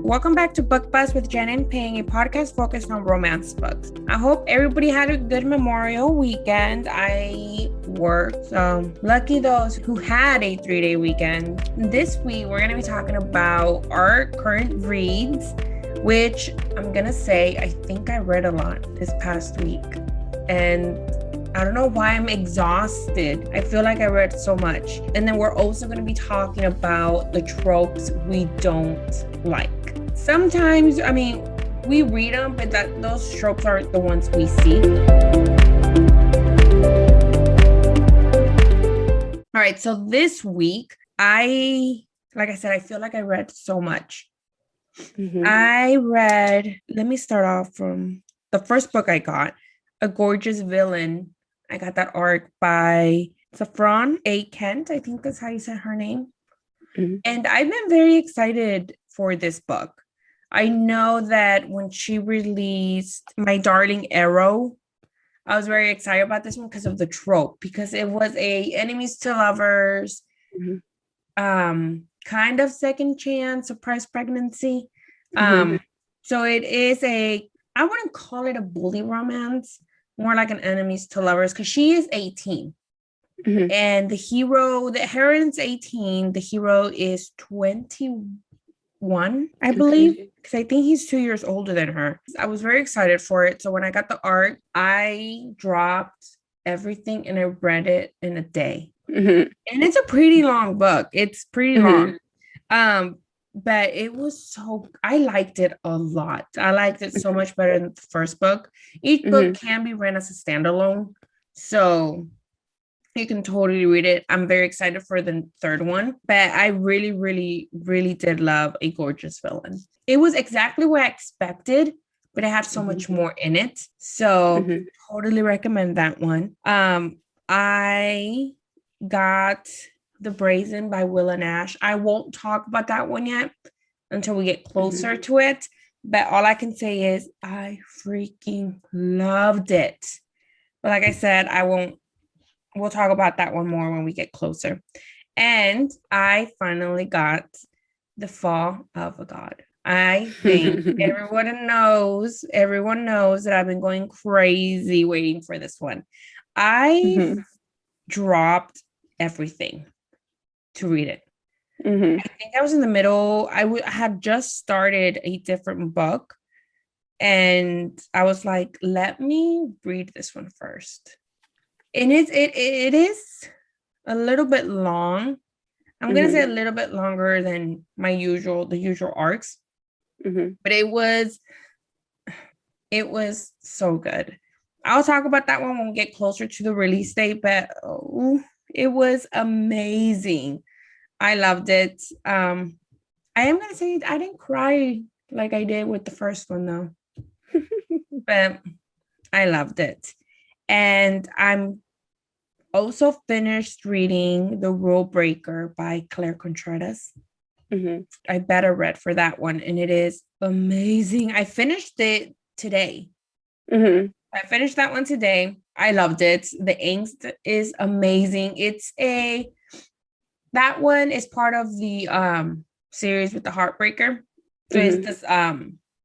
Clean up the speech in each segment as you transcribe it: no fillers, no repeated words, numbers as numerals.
Welcome back to Book Buzz with Jen and Ping, a podcast focused on romance books. I hope everybody had a good Memorial weekend. I worked, so lucky those who had a 3-day weekend. This week, we're going to be talking about our current reads, which I'm going to say, I think I read a lot this past week. And I don't know why I'm exhausted. I feel like I read so much. And then we're also going to be talking about the tropes we don't like. Sometimes, we read them, but those tropes aren't the ones we see. All right, so this week, like I said, I feel like I read so much. Let me start off from the first book I got, A Gorgeous Villain. I got that arc by Swan A. Kent. I think that's how you said her name. And I've been very excited for this book. I know that when she released My Darling Arrow, I was very excited about this one because of the trope, because it was a enemies to lovers, kind of second chance, surprise pregnancy. So it is I wouldn't call it a bully romance, more like an enemies to lovers, because she is 18. And the heroine's 18, the hero is 21, I believe, because I think he's 2 years older than her. I was very excited for it. So when I got the art, I dropped everything and I read it in a day. And it's a pretty long book. It's pretty long. But it was I liked it a lot. I liked it so much better than the first book. Each book can be read as a standalone, so you can totally read it. I'm very excited for the third one, but I really, really, really did love A Gorgeous Villain. It was exactly what I expected, but it had so much more in it. So totally recommend that one. I got The Brazen by Will and Ash. I won't talk about that one yet until we get closer to it. But all I can say is I freaking loved it. But like I said, we'll talk about that one more when we get closer. And I finally got The Fall of a God. I think everyone knows that I've been going crazy waiting for this one. I dropped everything to read it. I think I was in the middle. I had just started a different book, and I was like, let me read this one first. And it is a little bit long. I'm gonna say a little bit longer than the usual arcs, but it was so good. I'll talk about that one when we get closer to the release date, but it was amazing. I loved it. I am going to say I didn't cry like I did with the first one, though. But I loved it. And I'm also finished reading The Rule Breaker by Claire Contreras. I better read for that one, and it is amazing. I finished it today. I finished that one today. I loved it. The angst is amazing. That one is part of the series with the Heartbreaker. So it's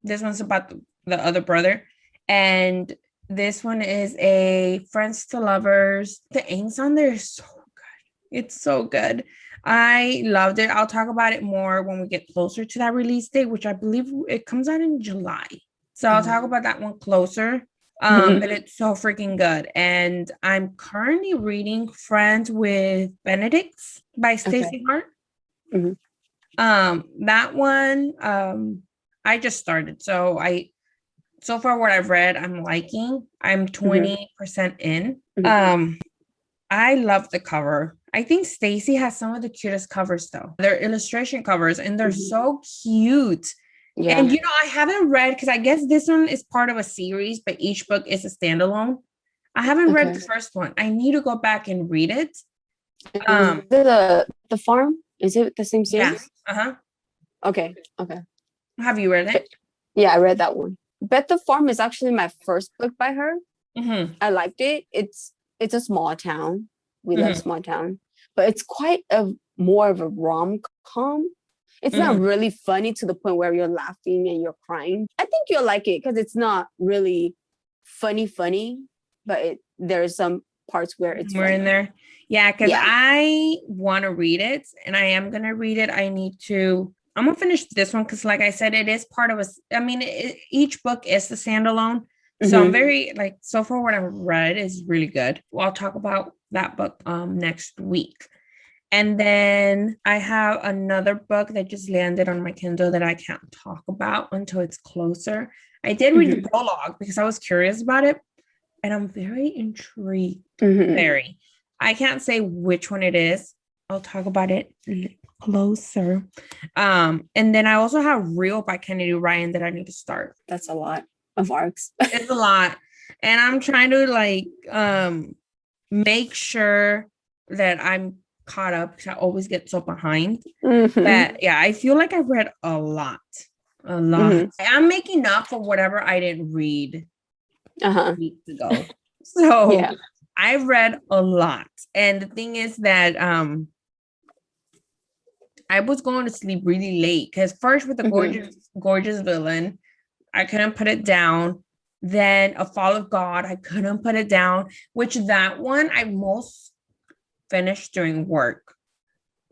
this one's about the other brother, and this one is a friends to lovers. The angst on there is so good. It's so good. I loved it. I'll talk about it more when we get closer to that release date, which I believe it comes out in July. So I'll talk about that one closer. But it's so freaking good. And I'm currently reading Friends with Benedict by Stacey Hart. That one, I just started. So far what I've read, I'm liking. I'm 20% in. I love the cover. I think Stacey has some of the cutest covers though. They're illustration covers and they're so cute. Yeah. And I haven't read, because I guess this one is part of a series, but each book is a standalone. I haven't read the first one. I need to go back and read it. The Farm? Is it the same series? Yeah. Okay. Have you read it? Yeah, I read that one. Bet the Farm is actually my first book by her. I liked it. It's a small town. We love small town, but it's quite more of a rom-com. It's not really funny to the point where you're laughing and you're crying. I think you'll like it because it's not really funny, but there's some parts where it's more in there. Yeah, because I want to read it and I am going to read it. I'm going to finish this one because like I said, it is part of each book is the standalone. So I'm very so far what I've read is really good. Well, I'll talk about that book next week. And then I have another book that just landed on my Kindle that I can't talk about until it's closer. I did read the prologue because I was curious about it. And I'm very intrigued. Very. I can't say which one it is. I'll talk about it closer. And then I also have Real by Kennedy Ryan that I need to start. That's a lot of arcs. It's a lot. And I'm trying to make sure that I'm caught up because I always get so behind. But yeah, I feel like I've read a lot. I'm making up for whatever I didn't read weeks ago. So I've read a lot. And the thing is that I was going to sleep really late because first with the gorgeous villain, I couldn't put it down. Then A Fall of God, I couldn't put it down, which that one I most finished during work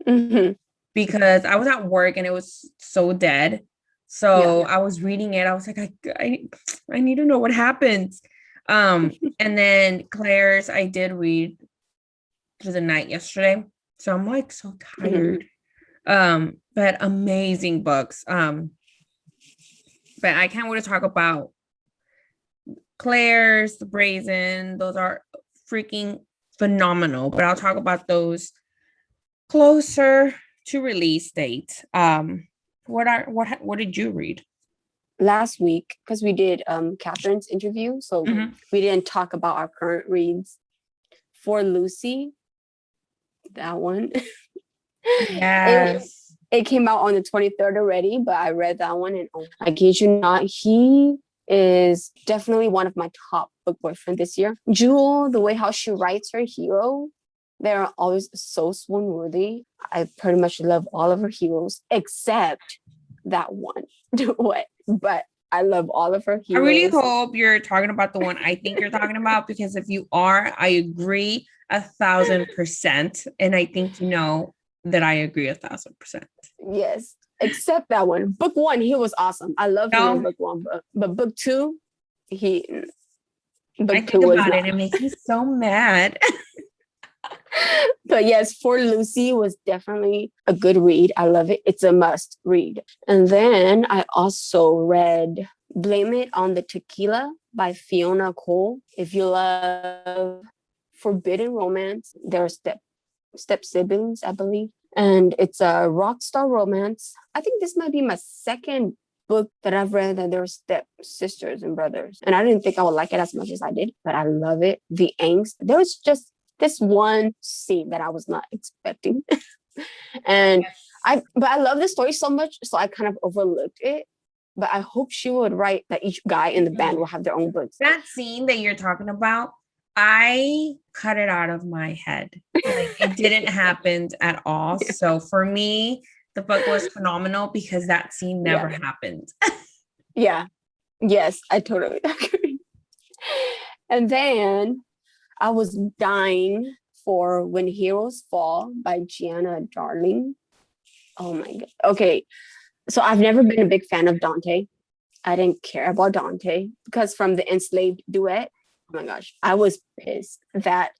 because I was at work and it was so dead. So I was reading it. I was like, I need to know what happens. And then Claire's, I did read through the night yesterday. So I'm like so tired. But amazing books. But I can't wait to talk about Claire's, The Brazen. Those are freaking phenomenal, but I'll talk about those closer to release date. What did you read last week? Because we did Catherine's interview, so we didn't talk about our current reads. For Lucy, that one. Yes. It came out on the 23rd already, but I read that one and I kid you not, he is definitely one of my top book boyfriend this year. Jewel, the way how she writes her hero, they're always so swoon worthy. I pretty much love all of her heroes except that one. But I love all of her heroes. I really hope you're talking about the one I think you're talking about, because if you are, I agree 1,000%. And I think you know that I agree 1,000%. Yes. Except that one. Book one, he was awesome. I love him in book one, but book two, I think about it, it makes me so mad. But yes, For Lucy was definitely a good read. I love it. It's a must read. And then I also read Blame It on the Tequila by Fiona Cole. If you love forbidden romance, they're step siblings, I believe. And it's a rock star romance. I think this might be my second book that I've read that they're step sisters and brothers. And I didn't think I would like it as much as I did, but I love it. The angst. There was just this one scene that I was not expecting. And I love the story so much, so I kind of overlooked it. But I hope she would write that each guy in the band will have their own books. That scene that you're talking about, I cut it out of my head. Like, it didn't happen at all. Yeah. So for me, the book was phenomenal because that scene never happened. Yeah. Yes, I totally agree. And then I was dying for When Heroes Fall by Gianna Darling. Oh my God. Okay. So I've never been a big fan of Dante. I didn't care about Dante because from the Enslaved duet, oh my gosh, I was pissed that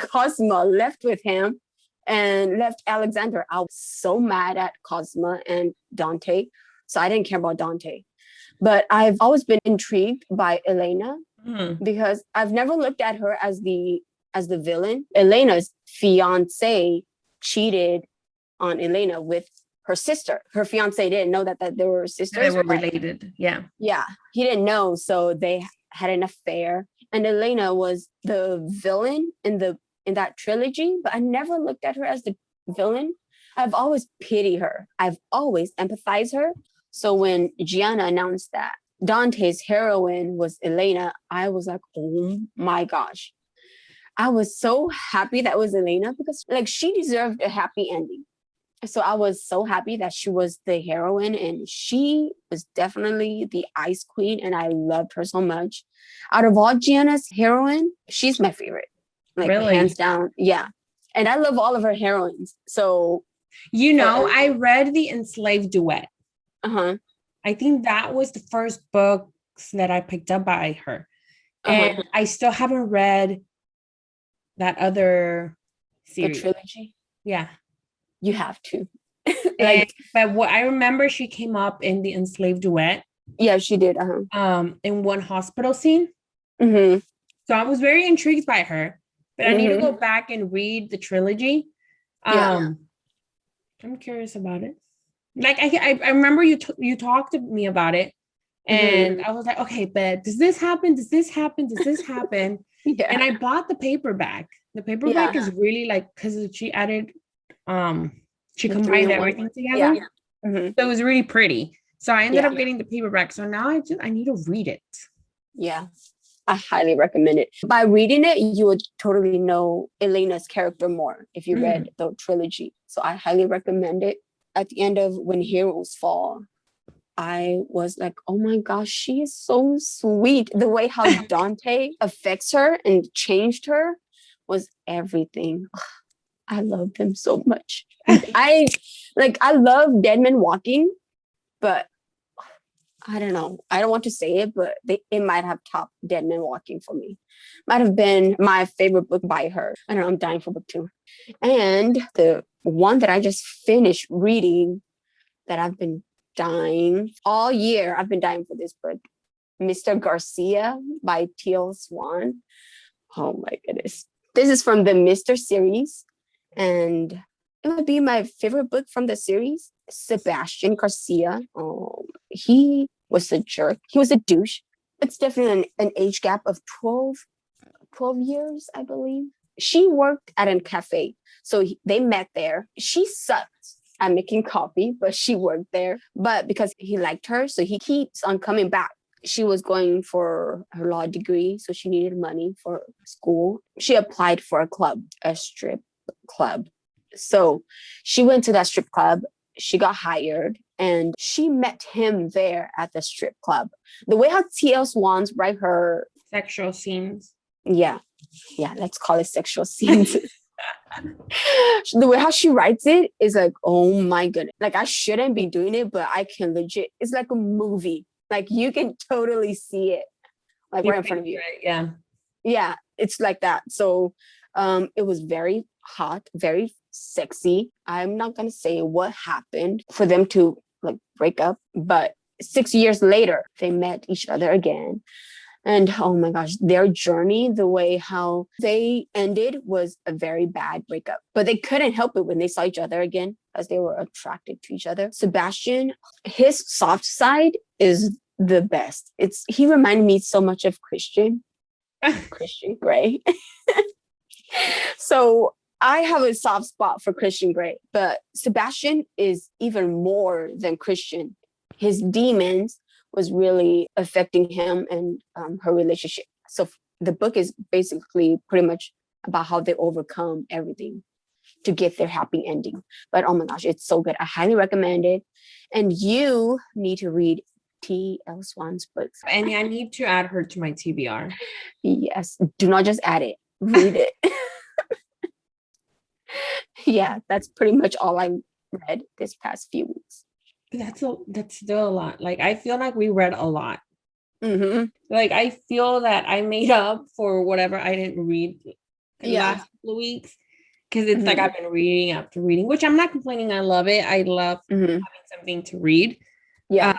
Cosma left with him and left Alexander. I was so mad at Cosma and Dante. So I didn't care about Dante. But I've always been intrigued by Elena because I've never looked at her as the villain. Elena's fiance cheated on Elena with her sister. Her fiance didn't know that they were sisters. They were related. Yeah. Yeah. He didn't know. So they had an affair. And Elena was the villain in that trilogy, but I never looked at her as the villain. I've always pitied her. I've always empathized her. So when Gianna announced that Dante's heroine was Elena, I was like, oh my gosh. I was so happy that was Elena because like she deserved a happy ending. So I was so happy that she was the heroine, and she was definitely the ice queen, and I loved her so much. Out of all Gianna's heroine, she's my favorite, like Really? hands down. Yeah, and I love all of her heroines. So I read the Enslaved Duet. uh-huh. I think that was the first books that I picked up by her. Uh-huh. And I still haven't read that other The series. trilogy. Yeah. You have to. But what I remember, she came up in the Enslaved Duet. Yeah, she did. In one hospital scene. Mm-hmm. So I was very intrigued by her, but I need to go back and read the trilogy. I'm curious about it. Like I remember you talked to me about it, and I was like, okay, but does this happen? Does this happen? Does this happen? Yeah. And I bought the paperback. The paperback is really like, because she added, she combined everything together. Yeah. So it was really pretty. So I ended up getting the paperback. So now I need to read it. Yeah. I highly recommend it. By reading it, you would totally know Elena's character more if you read the trilogy. So I highly recommend it. At the end of When Heroes Fall, I was like, oh my gosh, she is so sweet. The way how Dante affects her and changed her was everything. I love them so much. I love Dead Men Walking, but I don't know. I don't want to say it, but it might have topped Dead Men Walking for me. Might have been my favorite book by her. I don't know. I'm dying for book 2. And the one that I just finished reading that I've been dying all year. I've been dying for this book. Mr. Garcia by Teal, Swan. Oh my goodness. This is from the Mr. series. And it would be my favorite book from the series. Sebastian Garcia. He was a jerk. He was a douche. It's definitely an age gap of 12 years, I believe. She worked at a cafe. So they met there. She sucked at making coffee, but she worked there. But because he liked her, so he keeps on coming back. She was going for her law degree, so she needed money for school. She applied for a strip club. So she went to that strip club. She got hired and she met him there at the strip club. The way how T.L. Swans write her sexual scenes. Yeah, let's call it sexual scenes. The way how she writes it is like, oh my goodness. Like, I shouldn't be doing it, but I can legit. It's like a movie. Like, you can totally see it, like right in front of you. Yeah. Yeah, it's like that. So it was very hot, very sexy. I'm not going to say what happened for them to like break up, but 6 years later, they met each other again. And oh my gosh, their journey, the way how they ended was a very bad breakup. But they couldn't help it when they saw each other again as they were attracted to each other. Sebastian, his soft side is the best. He reminded me so much of Christian Grey. So I have a soft spot for Christian Grey, but Sebastian is even more than Christian. His demons was really affecting him and her relationship. So the book is basically pretty much about how they overcome everything to get their happy ending. But oh my gosh, it's so good. I highly recommend it. And you need to read T.L. Swan's books. And I need to add her to my TBR. Yes. Do not just add it. Read it. Yeah, that's pretty much all I read this past few weeks. That's still a lot. Like, I feel like we read a lot. Mm-hmm. Like, I feel that I made up for whatever I didn't read in the last couple of weeks, because it's like I've been reading after reading, which I'm not complaining. I love it. I love having something to read. Yeah.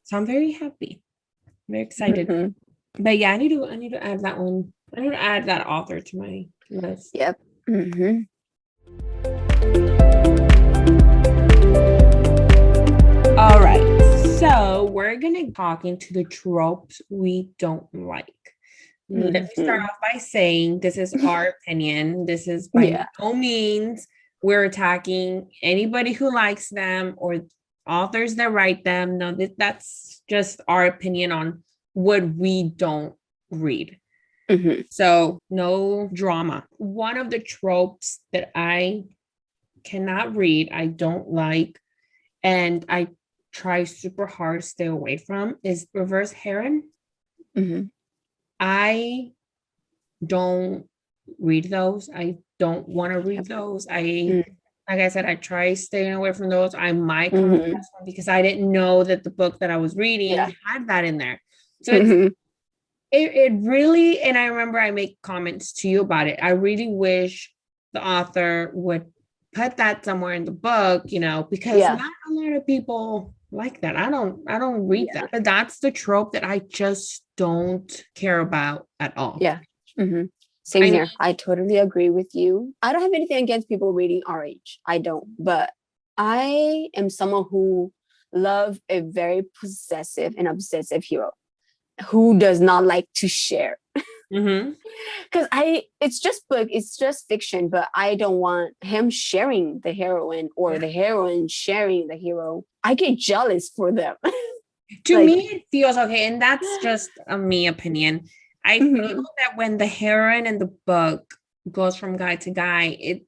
So I'm very happy, very excited. But yeah, I need to add that one. I need to add that author to my list. Yep. Mm-hmm. All right, so we're gonna talk into the tropes we don't like. Let me start off by saying this is our opinion. This is by no means we're attacking anybody who likes them or authors that write them. No, that's just our opinion on what we don't read. So no drama. One of the tropes that I cannot read, I don't like, and I try super hard to stay away from is reverse heron. I don't read those. I don't want to read those. Like I said, I try staying away from those. I might come across one because I didn't know that the book that I was reading had that in there. So it really, and I remember I make comments to you about it. I really wish the author would put that somewhere in the book, you know, because not a lot of people like that. I don't read that. But that's the trope that I just don't care about at all. Yeah. Same here. I totally agree with you. I don't have anything against people reading RH. I don't. But I am someone who loves a very possessive and obsessive hero who does not like to share. Because it's just fiction, but I don't want him sharing the heroine or the heroine sharing the hero. I get jealous for them. To me, it feels okay, and that's just a me opinion. I feel that when the heroine in the book goes from guy to guy,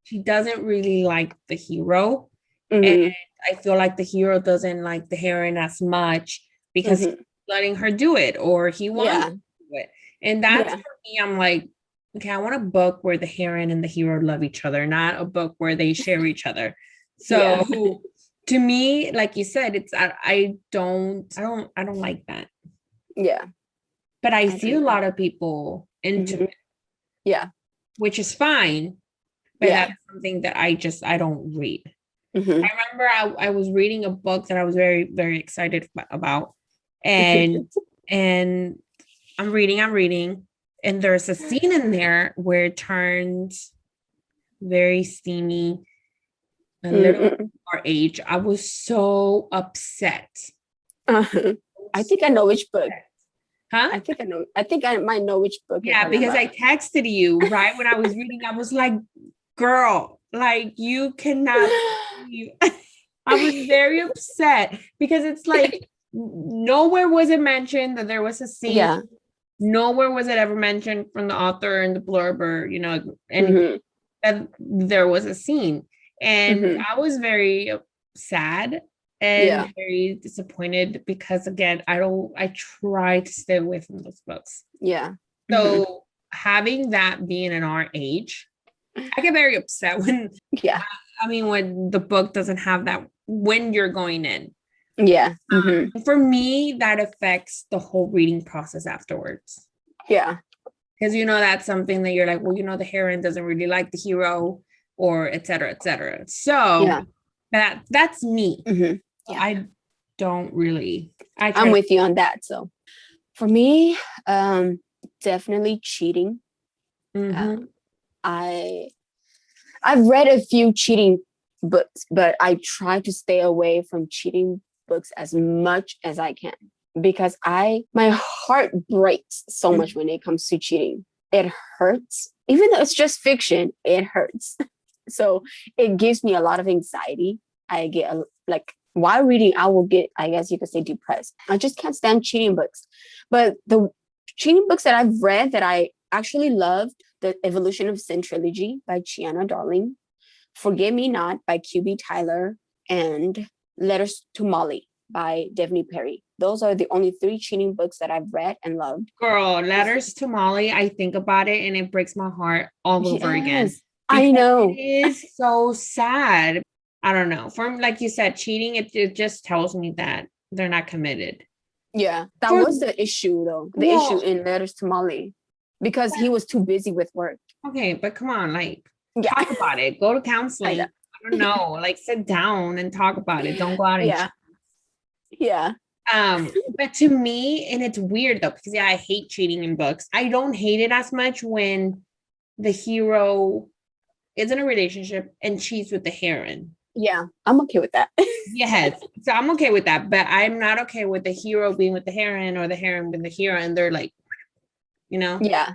she doesn't really like the hero, and I feel like the hero doesn't like the heroine as much because he's letting her do it, or he wants to do it. And that's for me, I'm like, okay, I want a book where the heroine and the hero love each other, not a book where they share each other. So to me, like you said, it's I don't like that. Yeah. But I see a lot of people into it. Yeah. Which is fine. But that's something that I don't read. I remember I was reading a book that I was very, very excited about. And I'm reading, and there's a scene in there where it turns very steamy, a little more age. I was so upset. I think I know which book. Huh? I think I might know which book. Yeah, because I texted you right when I was reading. I was like, girl, like you cannot. I was very upset because it's like nowhere was it mentioned that there was a scene. Yeah. Nowhere was it ever mentioned from the author in the blurb or, you know, anything that there was a scene. And I was very sad and very disappointed because, again, I try to stay away from those books. Yeah. So having that being in our age, I get very upset when, when the book doesn't have that when you're going in. Yeah. For me, that affects the whole reading process afterwards. Yeah. Because, you know, that's something that you're like, well, you know, the heroine doesn't really like the hero or et cetera, et cetera. So that's me. I don't really. I'm with you on that. So for me, definitely cheating. I've read a few cheating books, but I try to stay away from cheating books as much as I can because my heart breaks so much when it comes to cheating. It hurts. Even though it's just fiction, it hurts. So it gives me a lot of anxiety. I get while reading, I will get, I guess you could say, depressed. I just can't stand cheating books. But the cheating books that I've read that I actually loved, The Evolution of Sin trilogy by Gianna Darling, Forgive Me Not by Q.B. Tyler, and Letters to Molly by Devney Perry. Those are the only 3 cheating books that I've read and loved. Girl, Letters to Molly, I think about it and it breaks my heart all over again. I know. It is so sad. I don't know. From, like you said, cheating, it just tells me that they're not committed. Yeah, that was the issue, though. The issue in Letters to Molly, because he was too busy with work. Okay, but come on, talk about it. Go to counseling. I don't know, sit down and talk about it. Don't go out and cheat. Yeah. But to me, and it's weird though, because I hate cheating in books. I don't hate it as much when the hero is in a relationship and cheats with the heroine. Yeah, I'm okay with that. Yes. So I'm okay with that, but I'm not okay with the hero being with the heroine or the heroine with the hero and they're like, you know? Yeah.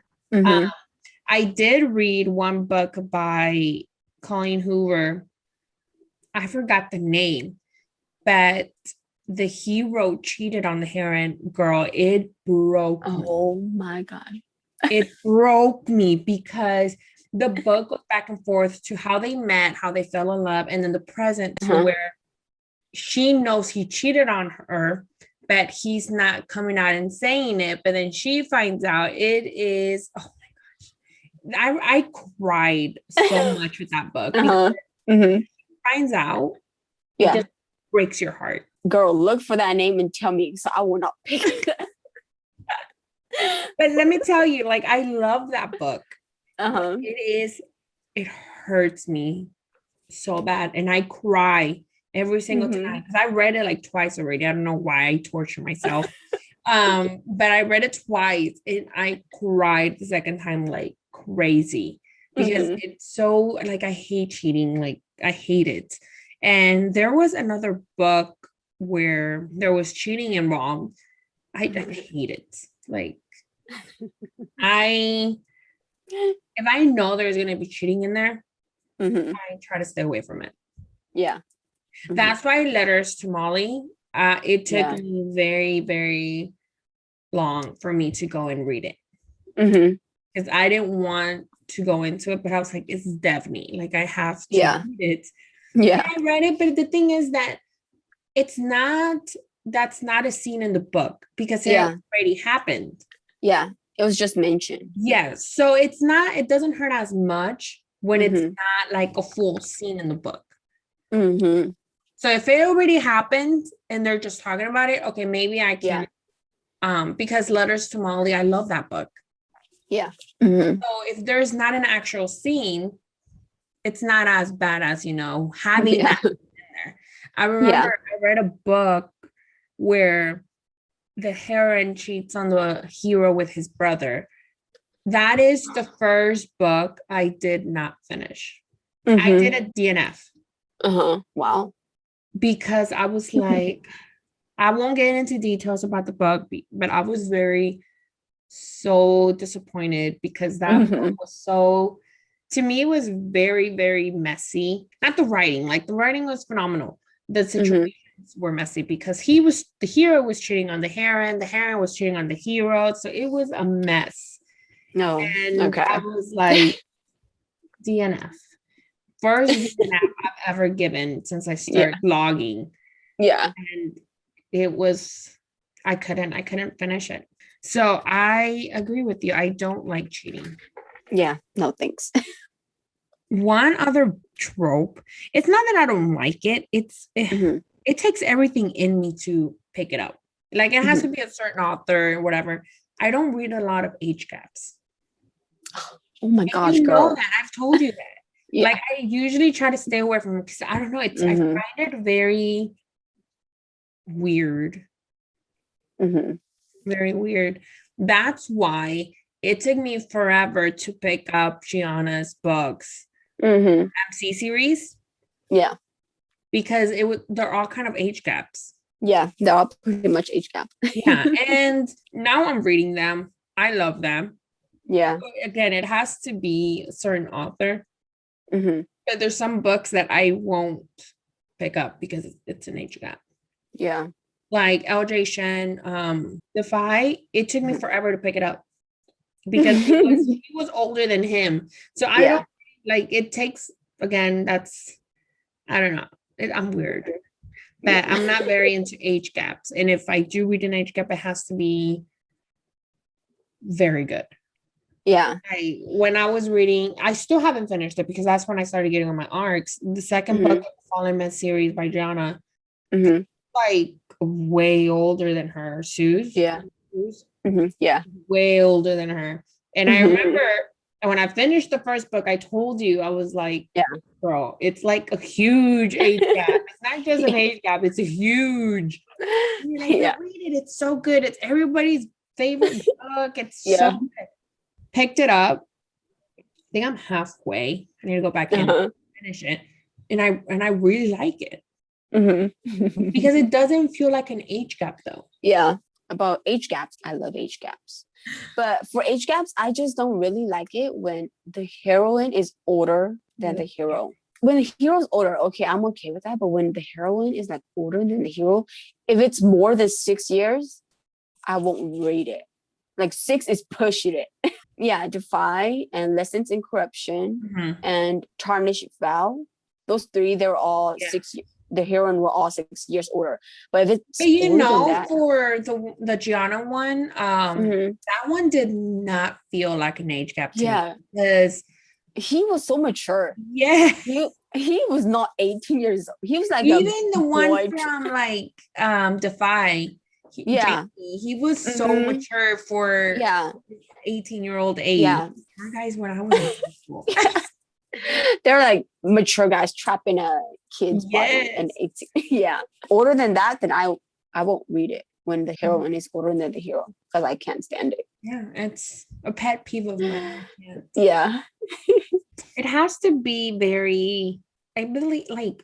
I did read one book by Colleen Hoover. I forgot the name, but the hero cheated on the heroine. Girl, it broke me. Oh my God. It broke me because the book goes back and forth to how they met, how they fell in love, and then the present to where she knows he cheated on her, but he's not coming out and saying it. But then she finds out. It is, oh my gosh. I cried so much with that book. Finds out, it just breaks your heart. Girl, look for that name and tell me, so I will not pick it. But let me tell you, like, I love that book. It hurts me so bad, and I cry every single time because I read it like twice already. I don't know why I torture myself. But I read it twice and I cried the second time like crazy because it's so, like, I hate cheating. Like, I hate it. And there was another book where there was cheating involved. I hate it. Like, if I know there's going to be cheating in there, I try to stay away from it. Yeah. That's why Letters to Molly, it took me very, very long for me to go and read it. Because I didn't want to go into it, but I was like, it's definitely, like, I have to read it. Yeah. And I read it, but the thing is that that's not a scene in the book because it already happened. Yeah. It was just mentioned. Yes. So it doesn't hurt as much when it's not like a full scene in the book. So if it already happened and they're just talking about it, okay, maybe I can. Because Letters to Molly, I love that book. Yeah. So if there's not an actual scene, it's not as bad as, having that in there. I remember I read a book where the heroine cheats on the hero with his brother. That is the first book I did not finish. I did a DNF. Wow. Because I was like, I won't get into details about the book, but I was so disappointed because that book was to me, it was very, very messy. Not the writing, like the writing was phenomenal. The situations were messy because the hero was cheating on the heroine was cheating on the hero. So it was a mess. No. And I was like, DNF. First DNF I've ever given since I started blogging. Yeah. And it was, I couldn't finish it. So I agree with you. I don't like cheating. Yeah. No, thanks. One other trope, it's not that I don't like it. It takes everything in me to pick it up. Like, it has to be a certain author or whatever. I don't read a lot of age gaps. Oh my gosh, girl. Know that. I've told you that. Yeah. Like, I usually try to stay away from it because I don't know. I find it very weird. Very weird. That's why it took me forever to pick up Gianna's books. MC series. Yeah. Because they're all kind of age gaps. Yeah, they're all pretty much age gap. Yeah. And now I'm reading them. I love them. Yeah. But again, it has to be a certain author. But there's some books that I won't pick up because it's an age gap. Yeah. Like 𝐅𝐨𝐥𝐥𝐵, Defy, it took me forever to pick it up because he was older than him. So I don't like it takes, again, I don't know. I'm weird. But I'm not very into age gaps. And if I do read an age gap, it has to be very good. Yeah. When I was reading, I still haven't finished it because that's when I started getting on my arcs. The second book of the Fallen Men series by Gianna, like way older than her. Suze. Yeah. Yeah. Way older than her. And I remember when I finished the first book, I told you, I was like, girl, it's like a huge age gap. It's not just an age gap, it's a huge. Read it. It's so good. It's everybody's favorite book. It's so good. Picked it up. I think I'm halfway. I need to go back in and finish it. And I really like it. Because it doesn't feel like an age gap though. Yeah. About age gaps, I love age gaps. But for age gaps, I just don't really like it when the heroine is older than the hero. When the hero's older, okay, I'm okay with that. But when the heroine is like older than the hero, if it's more than 6 years, I won't read it. Like 6 is pushing it. Defy and Lessons in Corruption Mhm. and Tarnished Vow. Those three, they're all Yeah. the heroine were all 6 years older. But if it's But you older than know, that, for the Gianna one, mhm, that one did not feel like an age gap to me yeah, because he was so mature. yeah, He was not 18 years old. He was like a even the one boy. from like Defy, Yeah. He was so Mhm. mature for Yeah. 18-year-old age. Yeah. Our guys when I was in high school. They're like mature guys trapped in a kid's body and Yes. 18. Yeah. Older than that, then I won't read it when the heroine is older than the hero because I can't stand it. Yeah, it's a pet peeve of mine. Yeah. Yeah. It has to be very, I believe, like,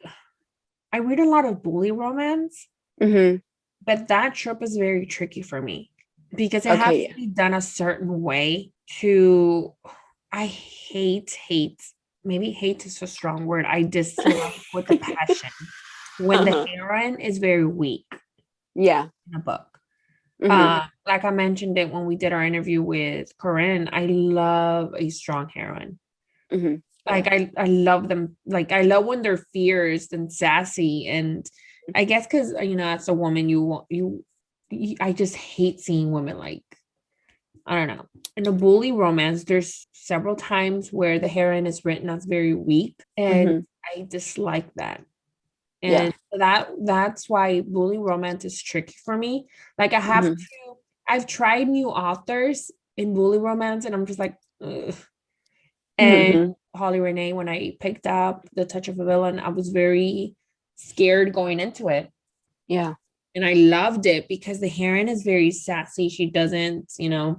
I read a lot of bully romance, Mm-hmm. but that trope is very tricky for me because it has Okay. to be done a certain way to, I hate, maybe hate is a strong word. I dislike with a passion when the heroine is very weak Yeah. in a book. Mm-hmm. Like I mentioned it when we did our interview with Corinne, I love a strong heroine. Mm-hmm. Like I love them. Like I love when they're fierce and sassy, and I guess because as a woman, I just hate seeing women like, I don't know. In a bully romance, there's several times where the heroine is written as very weak, and Mm-hmm. I dislike that. Yeah. And that's why bully romance is tricky for me. Like Mm-hmm. I've tried new authors in bully romance, and I'm just like, ugh. And Mm-hmm. Holly Renee, when I picked up The Touch of a Villain, I was very scared going into it. Yeah. And I loved it because the heroine is very sassy. She doesn't, Yeah.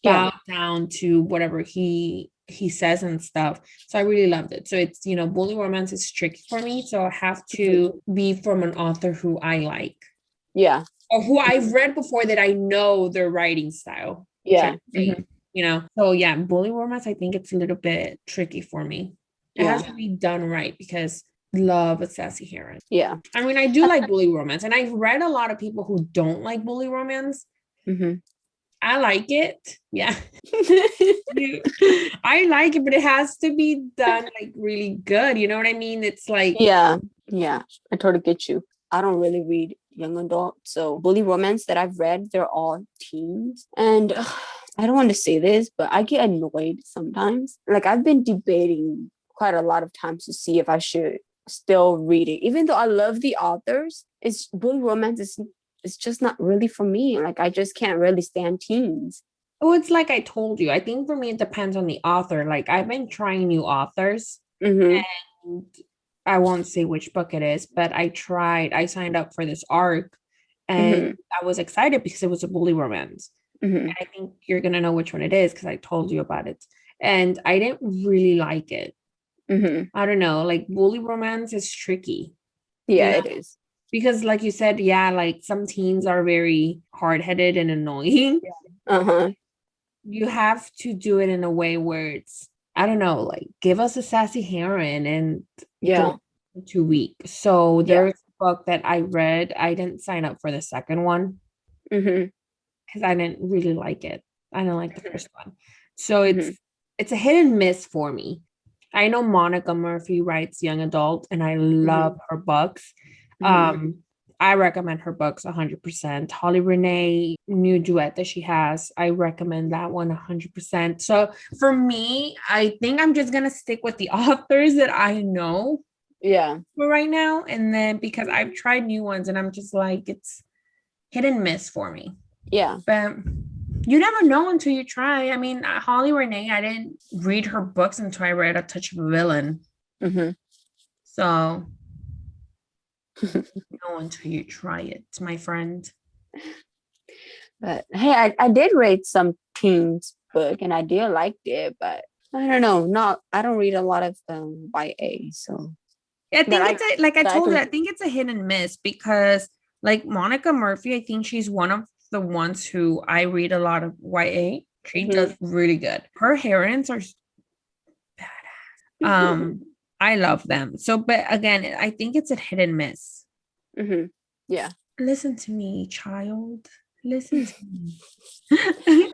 bow down to whatever he says and stuff. So I really loved it. So it's, bully romance is tricky for me. So I have to be from an author who I like. Yeah. Or who I've read before that I know their writing style. Yeah. Mm-hmm. So yeah, bully romance, I think it's a little bit tricky for me. It has Yeah. to be done right because love a sassy heroine. Yeah. I mean, I do like bully romance, and I've read a lot of people who don't like bully romance. Mm-hmm. I like it. Yeah. I like it, but it has to be done like really good. You know what I mean? It's like, Yeah. Yeah. I totally get you. I don't really read young adult. So bully romance that I've read, they're all teens. And I don't want to say this, but I get annoyed sometimes. Like I've been debating quite a lot of times to see if I should still read it. Even though I love the authors, it's bully romance is it's just not really for me. Like I just can't really stand teens. oh, it's like I told you. I think for me, it depends on the author. Like I've been trying new authors, Mm-hmm. and I won't say which book it is, but I signed up for this arc, and Mm-hmm. I was excited because it was a bully romance. Mm-hmm. And I think you're gonna know which one it is because I told you about it. And I didn't really like it. Mm-hmm. I don't know, like bully romance is tricky, Yeah, it is. because like you said, yeah, like some teens are very hard-headed and annoying. Uh-huh. You have to do it in a way where it's, I don't know, like give us a sassy heroine and Yeah. don't be too weak. So Yeah. there's a book that I read. I didn't sign up for the second one Mm-hmm. because I didn't really like it. I didn't like the first one. So Mm-hmm. it's a hit and miss for me. I know Monica Murphy writes young adult, and I love her books. Mm-hmm. I recommend her books 100%. Holly Renee, new duet that she has, I recommend that one 100%. So for me, I think I'm just gonna stick with the authors that I know Yeah. for right now, and then because I've tried new ones, and I'm just like it's hit and miss for me. Yeah. But you never know until you try. I mean, Holly Renee, I didn't read her books until I read A Touch of a Villain. Mm-hmm. So know until you try it, my friend. But hey, I did read some teens book and I did liked it, but I don't know. I don't read a lot of YA, so I think like I told you, I can... think it's a hit and miss because like Monica Murphy, I think she's one of the ones who I read a lot of YA. She does really good. Her heroines are badass. I love them. So, but again, I think it's a hit and miss. Mm-hmm. Yeah. Listen to me, child. Listen to me.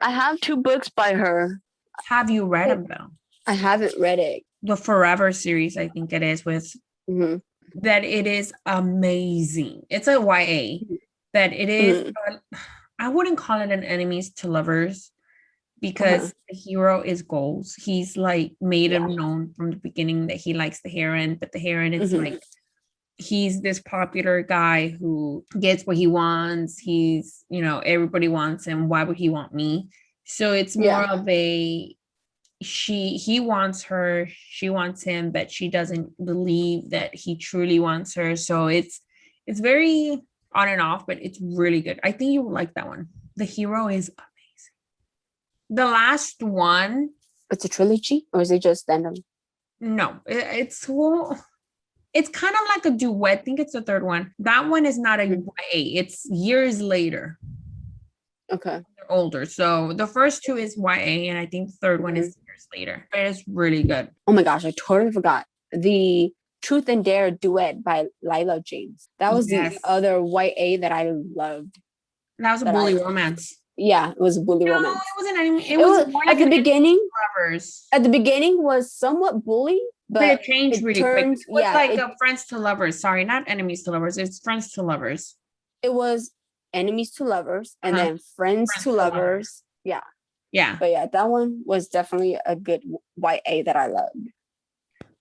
I have 2 books by her. Have you read them though? I haven't read it. The Forever series, I think it is, with that it is amazing. It's a YA that it is. I wouldn't call it an enemies to lovers because the hero is goals. He's like made him known from the beginning that he likes the heroine, but the heroine is like, he's this popular guy who gets what he wants. He's, you know, everybody wants him. Why would he want me? So it's more of a, he wants her, she wants him, but she doesn't believe that he truly wants her. So it's very on and off, but it's really good. I think you will like that one. The hero is amazing. The last one, it's a trilogy, or is it just random? No, it's kind of like a duet. I think it's the third one. That one is not a YA. It's years later. Okay. They're older. So the first two is YA, and I think the third one is years later. But it's really good. Oh my gosh, I totally forgot. The Truth and Dare duet by 𝐅𝐨𝐥𝐥𝐵. That was the other YA that I loved. That was a bully romance. Yeah, it was a bully romance. No, it wasn't any. It was more like at the beginning. Lovers. At the beginning was somewhat bully, but it changed really quick. It was like friends to lovers. Sorry, not enemies to lovers. It's friends to lovers. It was enemies to lovers, and then friends to lovers. Yeah. Yeah. But yeah, that one was definitely a good YA that I loved.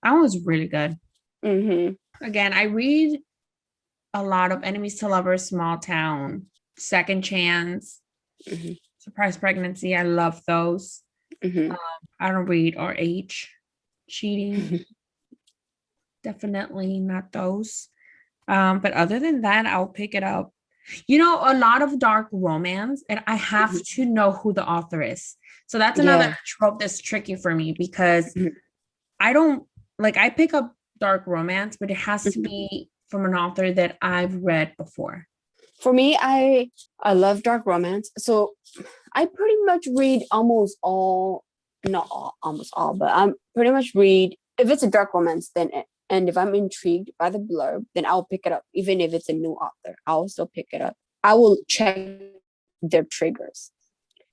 That one was really good. Again, I read a lot of enemies to lovers, small town, second chance, surprise pregnancy. I love those. I don't read 𝐅𝐸 cheating. Definitely not those. But other than that, I'll pick it up. You know, a lot of dark romance, and I have to know who the author is. So that's another trope that's tricky for me, because I don't like, I pick up dark romance, but it has to be from an author that I've read before. For me, I love dark romance. So I pretty much read almost all, not almost all, but I pretty much read, if it's a dark romance, then and if I'm intrigued by the blurb, then I'll pick it up. Even if it's a new author, I'll still pick it up. I will check their triggers,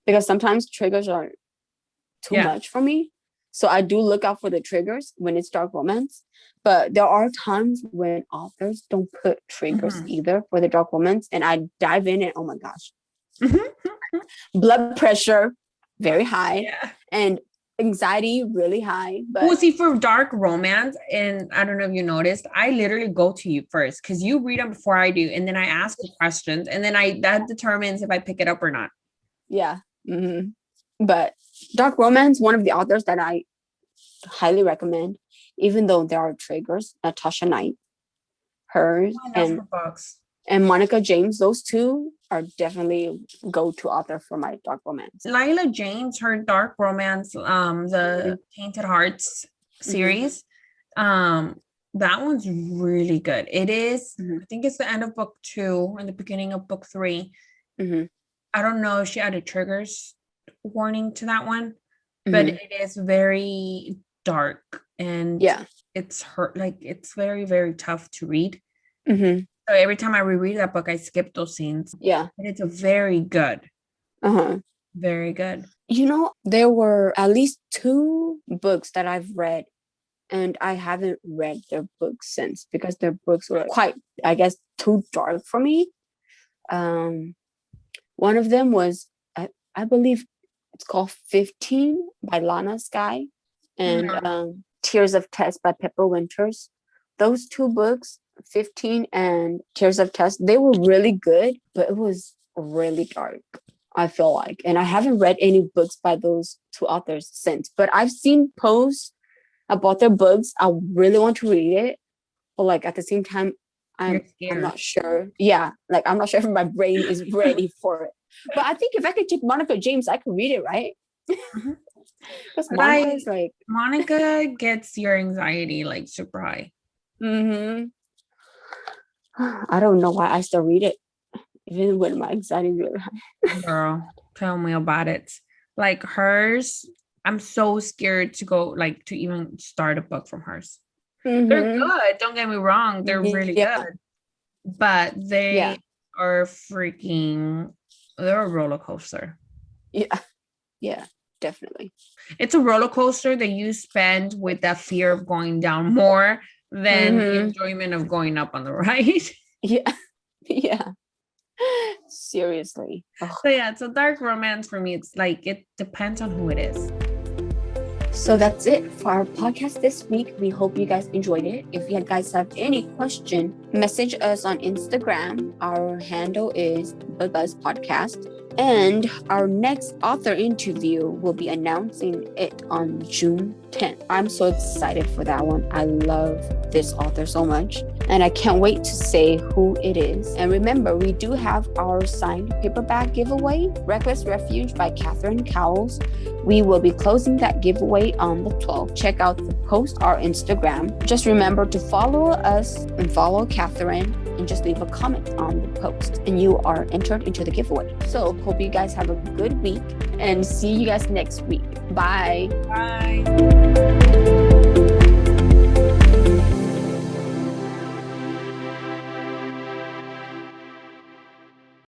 because sometimes triggers are too much for me. So I do look out for the triggers when it's dark romance. But there are times when authors don't put triggers either for the dark romance, and I dive in and oh my gosh, blood pressure very high and anxiety really high. But well, see, for dark romance, and I don't know if you noticed, I literally go to you first, because you read them before I do, and then I ask you questions, and then that determines if I pick it up or not. Yeah. But dark romance, one of the authors that I highly recommend, even though there are triggers, Natasha Knight, hers, and Monica James. Those two are definitely go-to author for my dark romance. 𝐅𝐸𝐥𝐵 James, her dark romance, the Tainted Hearts series, that one's really good. It is, I think it's the end of book 2 and the beginning of book 3. I don't know if she added triggers warning to that one, but it is very dark, and it's hurt, like it's very, very tough to read. So every time I reread that book, I skip those scenes. Yeah. And it's a very good. Very good. You know, there were at least 2 books that I've read, and I haven't read their books since, because their books were quite, I guess, too dark for me. One of them was, I believe it's called 15 by Lana Skye, and Tears of Test by Pepper Winters. Those 2 books, 15 and Tears of Test, they were really good, but it was really dark, I feel like. And I haven't read any books by those 2 authors since, but I've seen posts about their books. I really want to read it, but like at the same time, I'm not sure. Yeah, like I'm not sure if my brain is ready for it. But I think if I could take Monica James, I could read it, right? Because Monica gets your anxiety like super high. I don't know why I still read it, even when my anxiety is really high. Girl, tell me about it. Like hers, I'm so scared to go, like, to even start a book from hers. They're good, don't get me wrong, they're really good, but they are freaking, they're a roller coaster. Yeah, definitely. It's a roller coaster that you spend with that fear of going down more than the enjoyment of going up on the ride. Yeah. Yeah. Seriously. Ugh. So yeah, it's a dark romance for me. It's like it depends on who it is. So that's it for our podcast this week. We hope you guys enjoyed it. If you guys have any question, message us on Instagram. Our handle is Buzz Podcast. And our next author interview will be announcing it on June 10th. I'm so excited for that one. I love this author so much. And I can't wait to say who it is. And remember, we do have our signed paperback giveaway, Reckless Refuge by Catherine Cowles. We will be closing that giveaway on the 12th. Check out the post, our Instagram. Just remember to follow us and follow Catherine and just leave a comment on the post and you are entered into the giveaway. So hope you guys have a good week and see you guys next week. Bye. Bye.